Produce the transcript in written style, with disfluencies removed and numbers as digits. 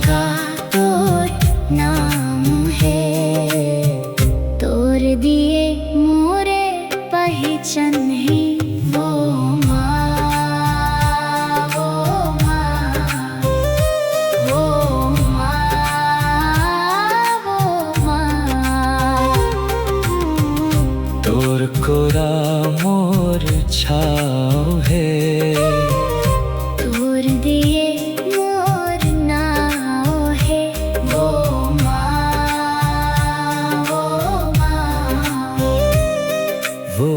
का तोर नाम है, तोर दिए मोरे पहचान है। वो माँ, वो माँ, वो माँ, वो माँ। तोर कोरा मोर छाव है, तोर दिए मोर नाव है। वो माँ, वो माँ, वो